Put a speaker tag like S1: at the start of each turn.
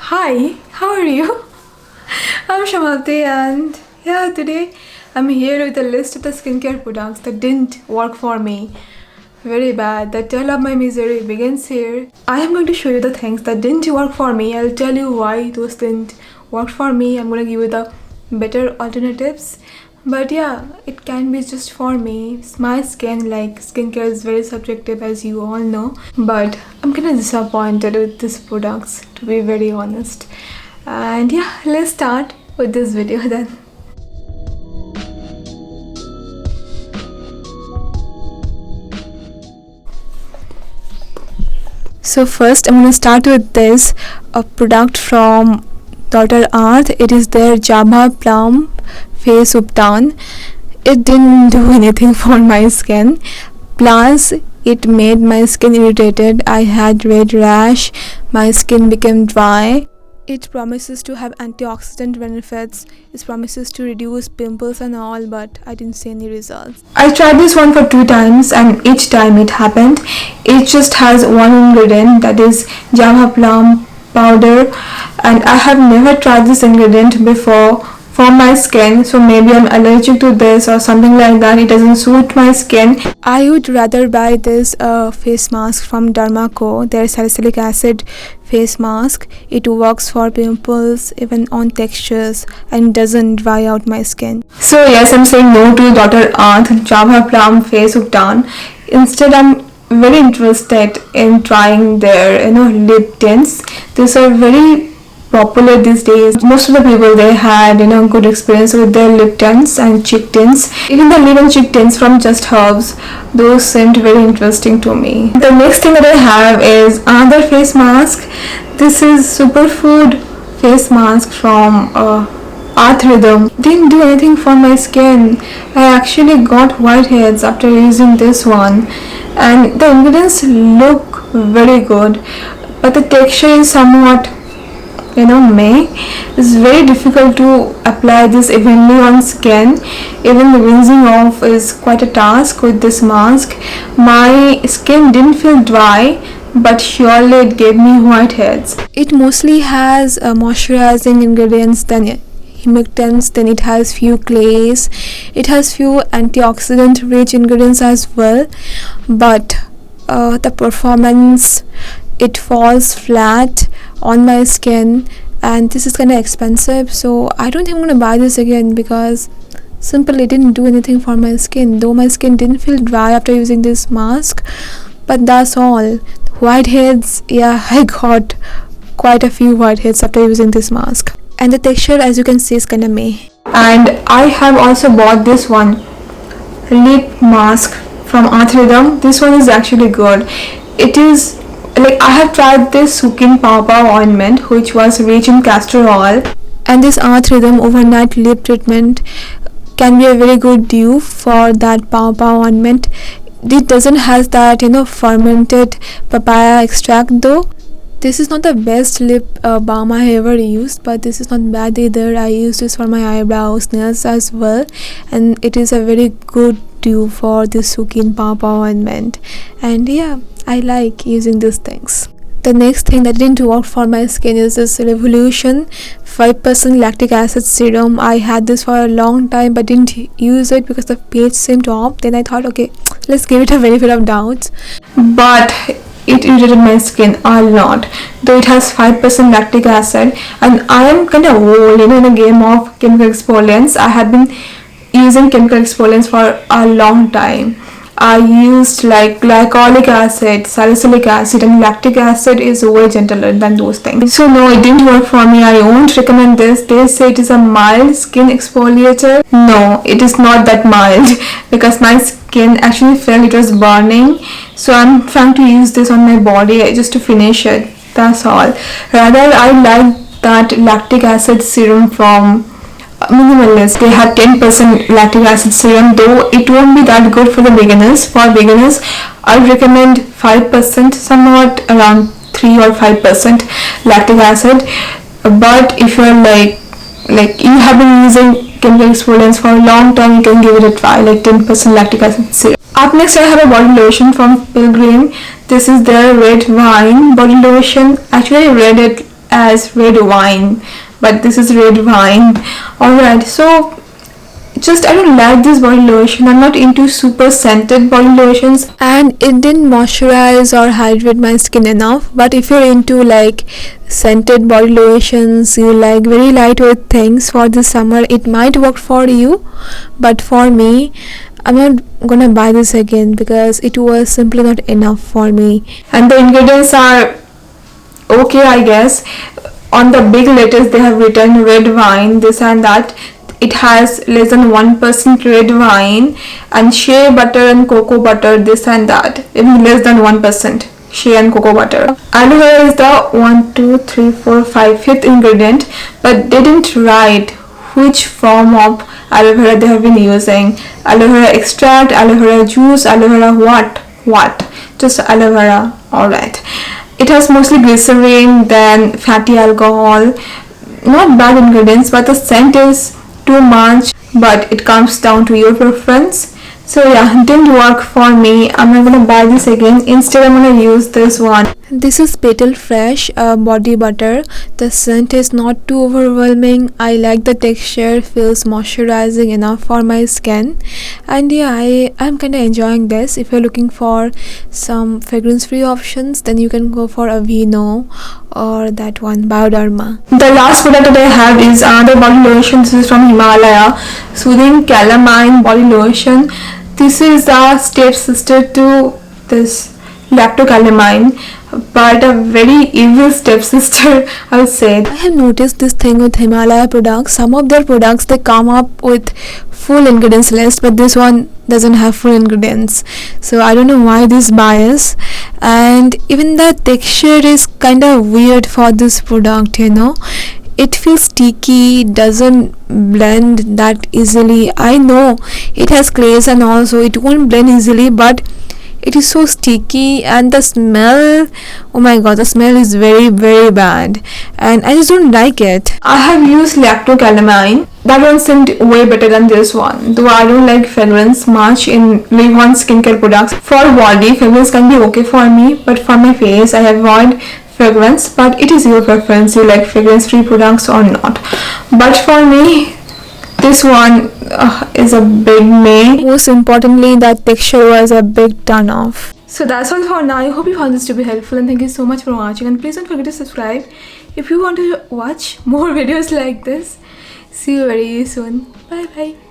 S1: Hi, how are you? I'm Shamalti and yeah, today I'm here with a list of the skincare products that didn't work for me. Very bad. The tale of my misery begins here. I am going to show you the things that didn't work for me. I'll tell you why those didn't work for me. I'm going to give you the better alternatives. But yeah, it can be just for me. It's my skin, like skincare is very subjective as you all know. But I'm kinda disappointed with these products to be very honest. And yeah, let's start with this video then. So first I'm gonna start with this a product from Dr. Earth. It is their Java Plum Face Uptan. It didn't do anything for my skin. Plus it made my skin irritated. I had red rash. My skin became dry. It promises to have antioxidant benefits. It promises to reduce pimples and all, but I didn't see any results. I tried this one for 2 times and each time it happened. It just has one ingredient, that is Java Plum powder, and I have never tried this ingredient before for my skin, so maybe I'm allergic to this or something like that. It doesn't suit my skin. I would rather buy this face mask from Dermaco, their salicylic acid face mask. It works for pimples, even on textures, and doesn't dry out my skin. So yes, I'm saying no to Dr. Earth Java Plum Face Uptan. Instead, I'm very interested in trying their lip tints. These are very popular these days. Most of the people, they had good experience with their lip tints and cheek tints. Even the lip and cheek tints from Just Herbs, those seemed very interesting to me. The next thing that I have is another face mask. This is Superfood face mask from Earth Rhythm. Didn't do anything for my skin. I actually got whiteheads after using this one, and the ingredients look very good, but the texture is somewhat meh. It's very difficult to apply this evenly on skin. Even the rinsing off is quite a task with this mask. My skin didn't feel dry, but surely it gave me whiteheads. It mostly has moisturizing ingredients, then humectants, then it has few clays, it has few antioxidant rich ingredients as well, but the performance, it falls flat on my skin, and this is kind of expensive, so I don't think I'm gonna buy this again because simply didn't do anything for my skin. Though my skin didn't feel dry after using this mask, but that's all. Whiteheads, yeah, I got quite a few whiteheads after using this mask, and the texture, as you can see, is kind of meh. And I have also bought this one lip mask from Earth Rhythm. This one is actually good. It is like, I have tried this Sukin Pow Pow ointment, which was rich in castor oil, and this Earth Rhythm overnight lip treatment can be a very good dupe for that Pow Pow ointment. It doesn't has that fermented papaya extract though. This is not the best lip balm I ever used, but this is not bad either. I used this for my eyebrows, nails as well, and it is a very good dupe for this Sukin Pow Pow ointment. And yeah, I like using these things. The next thing that didn't work for my skin is this Revolution 5% lactic acid serum. I had this for a long time but didn't use it because the page seemed off. Then I thought, okay, let's give it a benefit of doubt. But it irritated my skin a lot, though it has 5% lactic acid, and I am kind of old in a game of chemical exfoliants. I have been using chemical exfoliants for a long time. I used like glycolic acid, salicylic acid, and lactic acid is way gentler than those things. So no, it didn't work for me. I won't recommend this. They say it is a mild skin exfoliator. No, it is not that mild because my skin actually felt it was burning. So I'm trying to use this on my body just to finish it. That's all. Rather, I like that lactic acid serum from Minimalist. They have 10% lactic acid serum, though it won't be that good for the beginners. For beginners, I would recommend 5%, somewhat around 3 or 5% lactic acid. But if you're like you have been using chemical exfoliants for a long time, you can give it a try, like 10% lactic acid serum. Up next, I have a body lotion from Pilgrim. This is their red wine body lotion. Actually, I read it as red wine, but this is red wine. Alright, so just I don't like this body lotion. I'm not into super scented body lotions, and it didn't moisturize or hydrate my skin enough. But if you're into like scented body lotions, you like very lightweight things for the summer, it might work for you. But for me, I'm not gonna buy this again because it was simply not enough for me. And the ingredients are okay, I guess. On the big letters they have written red wine, this and that. It has less than 1% red wine, and shea butter and cocoa butter, this and that. Even less than 1% shea and cocoa butter. Aloe vera is the 1, 2, 3, 4, 5, 5th ingredient, but they didn't write which form of aloe vera they have been using. Aloe vera extract, aloe vera juice, aloe vera what? Just aloe vera. Alright. It has mostly glycerin, then fatty alcohol. Not bad ingredients, but the scent is too much, but it comes down to your preference. So yeah, it didn't work for me. I'm not gonna buy this again. Instead, I'm gonna use this one. This is Petal Fresh body butter. The scent is not too overwhelming. I like the texture, feels moisturizing enough for my skin, and yeah, I'm kind of enjoying this. If you're looking for some fragrance free options, then you can go for Aveeno or that one, Bioderma. The last product that I have is another body lotion. This is from Himalaya, Soothing Calamine body lotion. This is a stepsister to this Lactocalamine, but a very evil stepsister, I would say. I have noticed this thing with Himalaya products. Some of their products, they come up with full ingredients list, but this one doesn't have full ingredients. So I don't know why this bias. And even the texture is kind of weird for this product, you know. It feels sticky, doesn't blend that easily. I know it has glaze and also it won't blend easily, but it is so sticky, and the smell, oh my god, the smell is very very bad, and I just don't like it. I have used Lactocalamine. That one seemed way better than this one, though I don't like fragrance much in Live One skincare products. For body, fragrance can be okay for me, but for my face, I avoid fragrance. But it is your preference, you like fragrance free products or not. But for me, this one is a big me. Most importantly, that texture was a big turn off. So that's all for now. I hope you found this to be helpful, and thank you so much for watching, and please don't forget to subscribe if you want to watch more videos like this. See you very soon. Bye bye.